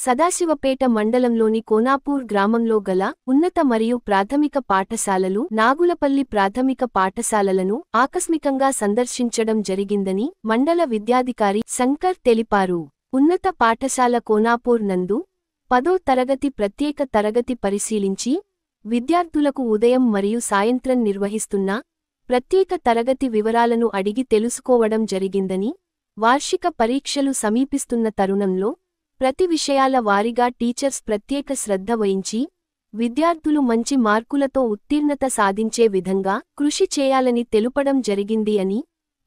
సదాశివపేట మండలంలోని కోనాపూర్ గ్రామంలో గల ఉన్నత మరియు ప్రాథమిక పాఠశాలలు నాగులపల్లి ప్రాథమిక పాఠశాలలను ఆకస్మికంగా సందర్శించడం జరిగిందని మండల విద్యాధికారి శంకర్ తెలిపారు. ఉన్నత పాఠశాల కోనాపూర్ నందు 10వ తరగతి ప్రత్యేక తరగతి పరిశీలించి విద్యార్థులకు ఉదయం మరియు సాయంత్రం నిర్వహిస్తున్న ప్రత్యేక తరగతి వివరాలను అడిగి తెలుసుకోవడం జరిగిందని, వార్షిక పరీక్షలు సమీపిస్తున్న తరుణంలో ప్రతి విషయాల వారీగా టీచర్స్ ప్రత్యేక శ్రద్ధ వహించి విద్యార్థులు మంచి మార్కులతో ఉత్తీర్ణత సాధించే విధంగా కృషి చేయాలని తెలుపడం జరిగింది అని,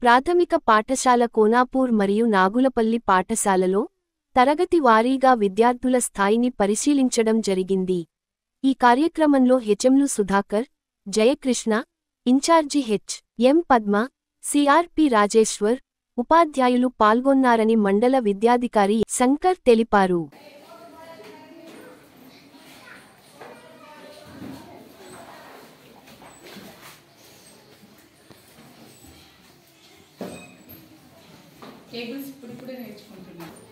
ప్రాథమిక పాఠశాల కోనాపూర్ మరియు నాగులపల్లి పాఠశాలలో తరగతి వారీగా విద్యార్థుల స్థాయిని పరిశీలించడం జరిగింది. ఈ కార్యక్రమంలో హెచ్ఎంలు సుధాకర్, జయకృష్ణ, ఇన్ఛార్జి హెచ్.ఎం. పద్మ, సిఆర్పి రాజేశ్వర్, ఉపాధ్యాయులు పాల్గొన్నారని మండల విద్యాధికారి శంకర్ తెలిపారు. కేబుల్స్ ఇప్పుడే నేర్చుకుంటున్నాను.